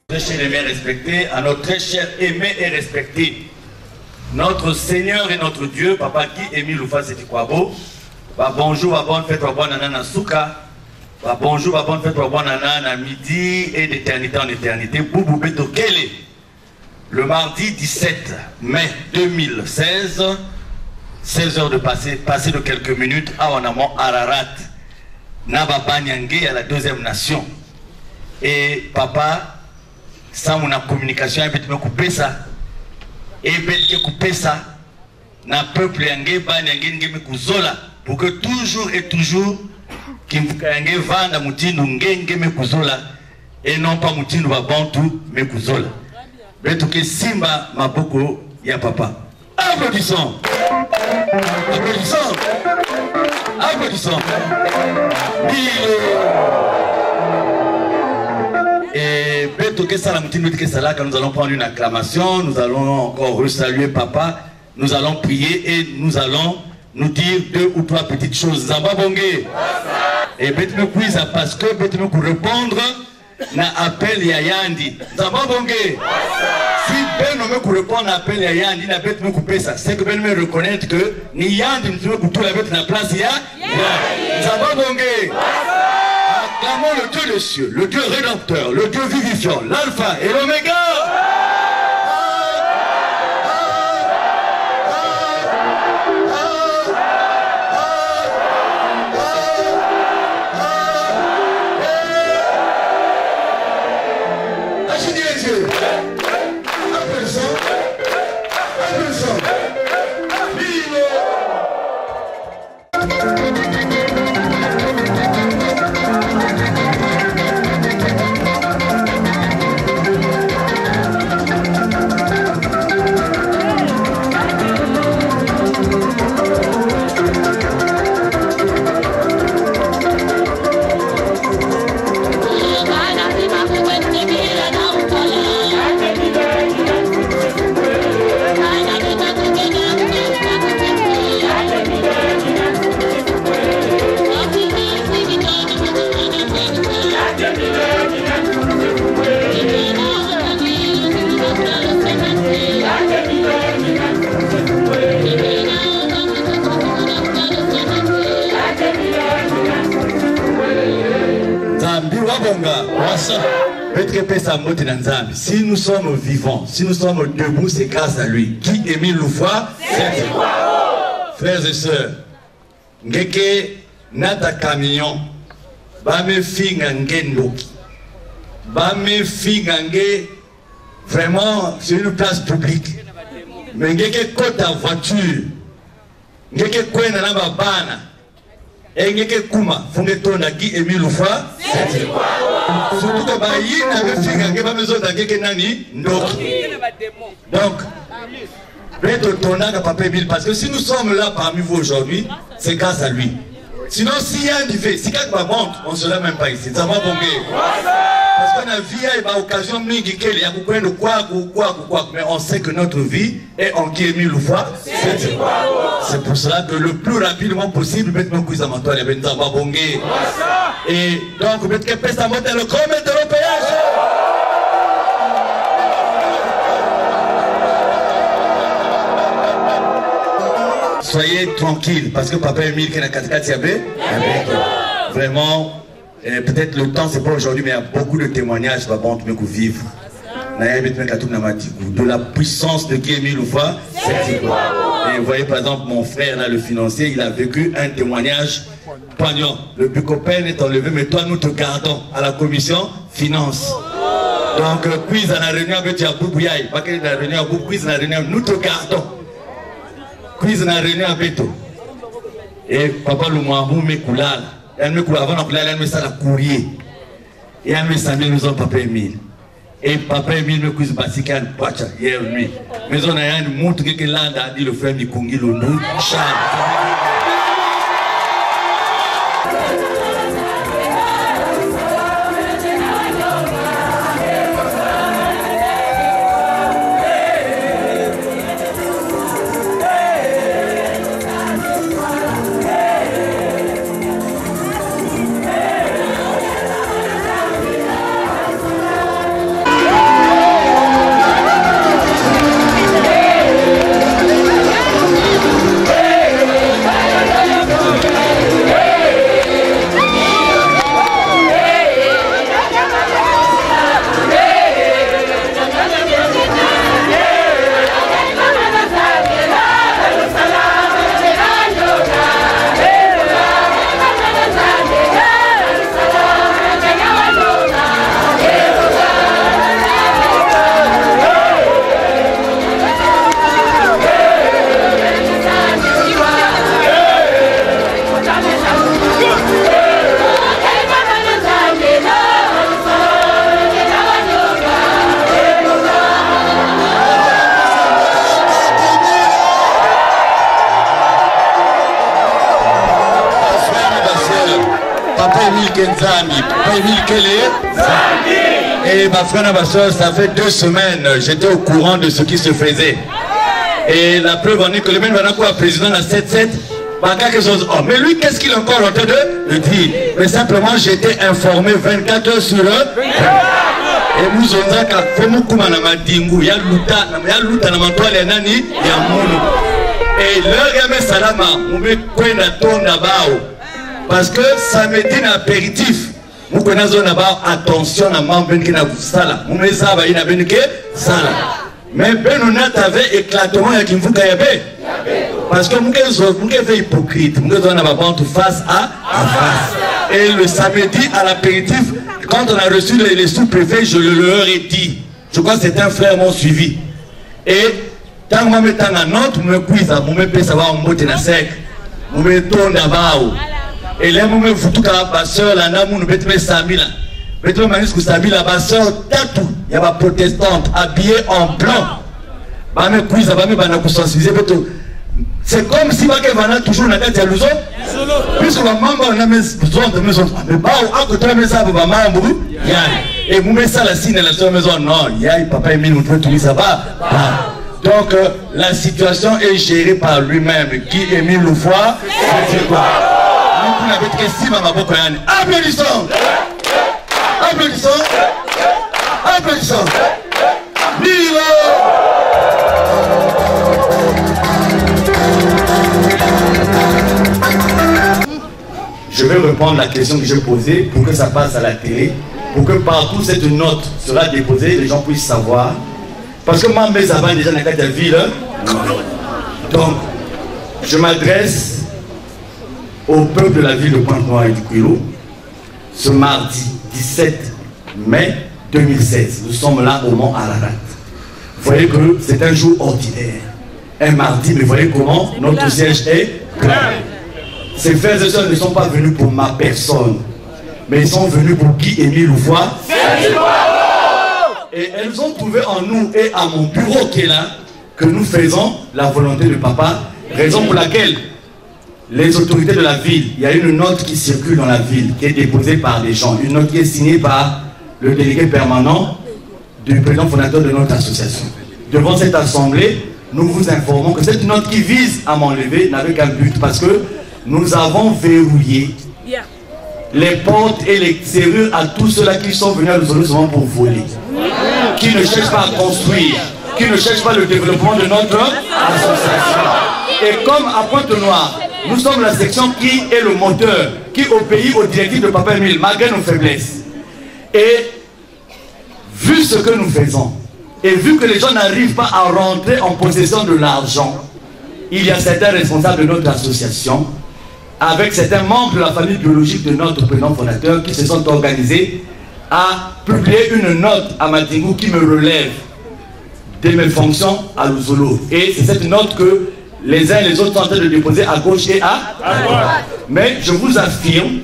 Très cher aimé et respecté, à notre très cher aimé et respecté, notre Seigneur et notre Dieu, Papa Guy Émile Loufa Setikwabo, bonjour, bonne fête, bonne nana Souka, bonjour, bonne fête, bonne nana midi et d'éternité en éternité, Boubou Beto Kele, le mardi 17 mai 2016, 16 heures de passé de quelques minutes à Wanamon Ararat, Nababa Nyangé à la deuxième nation. Et papa, sans mon communication, il me couper ça. Et il couper ça. Na peuple yangé, ban yangé, ngé me kuzola. Pour que toujours et toujours, qu'il yangé vanda moutinu ngé me kuzola. Et non pas moutinu babantu me kuzola. Beto ke simba maboko ya papa. Applaudissons. Applaudissons. Applaudissons. Et Beto ke salamutinu ke salaka, nous allons prendre une acclamation, nous allons encore resaluer papa, nous allons prier et nous allons nous dire 2 ou 3 petites choses. Zamba Bongé. Et Beto me quiz parce que Beto me répondre na appel ya Yandi. Zamba Bongé. Si Ben me répond à appel ya Yandi, na Beto me couper ça. C'est que Ben me reconnaître que ni Yandi me couper la Beto na place ya. Zamba Bongé. Acclamons le Dieu des cieux, le Dieu rédempteur, le Dieu vivifiant, l'alpha et l'oméga. Si nous sommes vivants, si nous sommes debout, c'est grâce à lui. Qui Émile Loufa? Frères et sœurs, ngeke nata camion, ba me finga ngendoki, ba me finga nge, vraiment c'est une place publique. Mais ngeke kota voiture, ngeke kwena na babana, et ngeke kuma fungetonda Guy Émile Loufa. Surtout que Baïn avait fait que pas besoin d'agir nani donc Beto Tonaka Papa Émile, parce que si nous sommes là parmi vous aujourd'hui, c'est grâce à lui. Sinon si Yann il fait, si quelqu'un monte, on ne serait même pas ici. Ça va bomber. Parce qu'on a vie et bah occasion mingi qu'il y a beaucoup de quoi, mais on sait que notre vie est en Guy Émile Loufa. C'est pour cela que le plus rapidement possible, mettre nos coups à mentor et ben ça va bomber. Et donc, mettre que pèse à monter le comète de l'opéage. Soyez tranquille, parce que Papa Émile qui est dans 4 Yabé, vraiment, peut-être le temps c'est pas aujourd'hui, mais il y a beaucoup de témoignages bon, vivre de la puissance de Guy Émile Loufa. Et vous voyez par exemple mon frère là, le financier, il a vécu un témoignage poignant. Le Bucopen est enlevé, mais toi nous te gardons à la commission finance. Donc quiz à la réunion avec Boubouyaï, pas que la réunion Boubou, quiz à la réunion, nous te gardons. Quiz à la réunion avec toi. Et papa le Mouamou me koulal, elle me koulal avant de koulal, elle me ça la courrier. Et elle me samedi nous avons Papa Émile. Et Papa Émile me quiz basican pacha hier nuit. Mais on a un montre que l'anda dit le frère Mikongi le nom Charles. Emile Kenzami. Papa Emile Kele. Et ma frère et ma soeur, ça fait 2 semaines, j'étais au courant de ce qui se faisait. Et la preuve en est que le même président de la 7-7, quelque chose. Oh, mais lui, qu'est-ce qu'il est encore en train de dire? Mais simplement, j'étais informé 24 heures sur eux. Et nous avons fait beaucoup de madingu, il y a luta na mantoile ya nani ya munu. Et leur yame salama, on met kwenda tonda bao. Parce que ça me dit un apéritif. Nous connaissons d'abord attention à membre qui n'a pas sala. Nous met ça, il n'a pas que sala. Mais Benonat avait éclatement avec une foukayabe. Parce que nous sommes hypocrites. Nous sommes face à face. Et le samedi à l'apéritif, quand on a reçu les sous-préfets, je leur ai dit. Je crois que certains frères m'ont suivi. Et tant que je me mets en note, je me cuise, je me fais savoir un mot de la sec. Je me tourne d'abord. Et là, je me fous tout à la soeur, là, je me mets 100 000. Je me mets 100 000, la soeur, tatou. Il y a ma protestante habillée en blanc. Je me cuise, je me sensibiliser. C'est comme si je toujours dans la tête de l'ouzo. Puisque ma maman a besoin de maison. Mais pas à côté de ça, ma maman, et vous mettez ça la signe de la maison. Non, il y a papa Emile, vous pouvez ça va. Donc la situation est gérée par lui-même. Qui Emile Loufoy, c'est quoi? Nous n'avons que si ma maman. Applaudissons! Applaudissons! Applaudissons! Vive! Je vais répondre à la question que j'ai posée pour que ça passe à la télé, pour que partout cette note sera déposée, les gens puissent savoir. Parce que moi, mes avant déjà dans la ville. Donc, je m'adresse au peuple de la ville de Pointe-Noire et du Kouilou ce mardi 17 mai 2016. Nous sommes là au Mont Ararat. Vous voyez que c'est un jour ordinaire, un mardi, mais vous voyez comment notre siège est plein. Ces frères et sœurs ne sont pas venus pour ma personne, mais ils sont venus pour Guy Emile Loufoy. Et elles ont trouvé en nous et à mon bureau qui est là que nous faisons la volonté de papa, raison pour laquelle les autorités de la ville, il y a une note qui circule dans la ville, qui est déposée par des gens, une note qui est signée par le délégué permanent du président fondateur de notre association. Devant cette assemblée, nous vous informons que cette note qui vise à m'enlever n'avait qu'un but, parce que nous avons verrouillé les portes et les serrures à tous ceux-là qui sont venus à nous souvent pour voler, qui ne cherchent pas à construire, qui ne cherchent pas le développement de notre association. Et comme à Pointe-Noire, nous sommes la section qui est le moteur, qui obéit aux directives de Papa Emile, malgré nos faiblesses. Et vu ce que nous faisons, et vu que les gens n'arrivent pas à rentrer en possession de l'argent, il y a certains responsables de notre association, avec certains membres de la famille biologique de notre président fondateur, qui se sont organisés à publier une note à Madingu qui me relève de mes fonctions à Luzolo. Et c'est cette note que les uns et les autres sont en train de déposer à gauche et à droite. Mais je vous affirme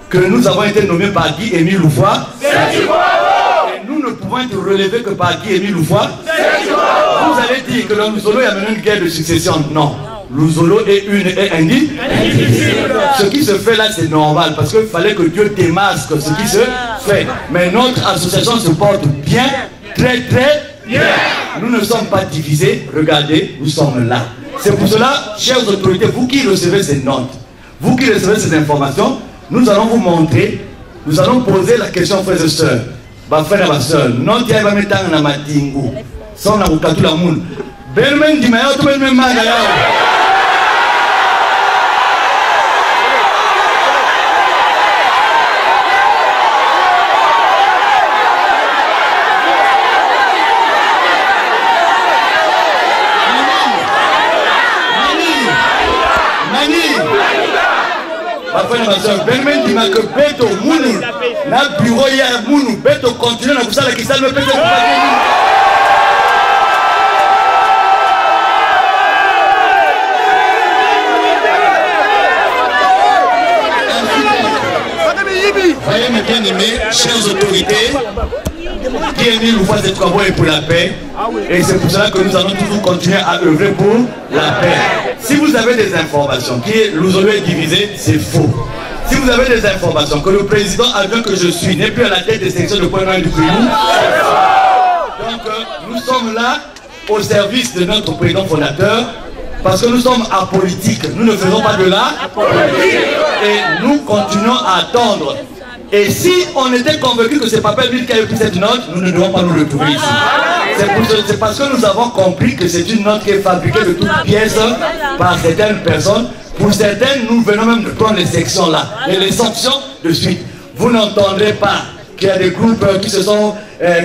que nous avons été nommés par Guy Emile Loufoy. Et nous ne pouvons être relevés que par Guy Emile Loufoy. Vous allez dire que le Luzolo a mené une guerre de succession. Non. Luzolo est une et indivisible. Ce qui se fait là, c'est normal, parce qu'il fallait que Dieu démasque ce qui se fait. Mais notre association se porte bien, très bien. Nous ne sommes pas divisés. Regardez, nous sommes là. C'est pour cela, chères autorités, vous qui recevez ces notes, vous qui recevez ces informations, nous allons vous montrer, nous allons poser la question, frères et sœurs. Ma frère et ma soeur, non, tu vas mettre en Madingu. Sans la route à tout le monde. Belmen dit, mais tu vas me mal. Belmen dit que Beto Mounou, na bureau ya Mounou, Beto continue na kusala kisal me pete Voyez mes bien-aimés, chères autorités, Guy Emile Loufoy ses travaux est pour la paix, et c'est pour cela que nous allons toujours continuer à œuvrer pour la paix. Si vous avez des informations qui Luzolo est divisé, c'est faux. Si vous avez des informations que le président adjoint que je suis n'est plus à la tête des sections de Point Noir du Koulou, donc nous sommes là au service de notre président fondateur, parce que nous sommes apolitiques, nous ne faisons pas de la politique et nous continuons à attendre. Et si on était convaincu que c'est Papelville qui a pris cette note, nous ne devons pas nous retrouver ici. C'est parce que nous avons compris que c'est une note qui est fabriquée de toutes pièces par certaines personnes. Pour certaines, nous venons même de prendre les sections là, et les sanctions de suite. Vous n'entendrez pas qu'il y a des groupes qui se sont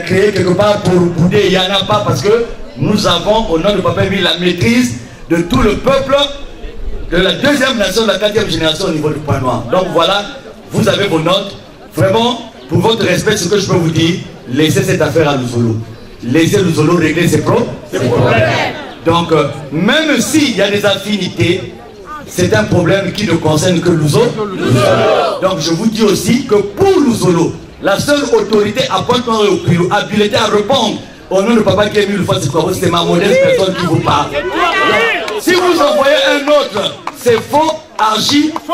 créés quelque part pour bouder. Il n'y en a pas parce que nous avons, au nom de Papelville, la maîtrise de tout le peuple, de la deuxième nation, de la quatrième génération au niveau du Point Noir. Donc voilà, vous avez vos notes. Vraiment, pour votre respect, ce que je peux vous dire, laissez cette affaire à Luzolo. Laissez Luzolo régler ses problèmes. Donc, même s'il y a des affinités, c'est un problème qui ne concerne que Luzolo. Donc, je vous dis aussi que pour Luzolo, la seule autorité à Pointe-Noire et au Koulou habilitée à répondre au nom de Papa qui est mis le fois, c'est ma modeste personne qui vous parle. Donc, si vous envoyez un autre, c'est faux, archi faux.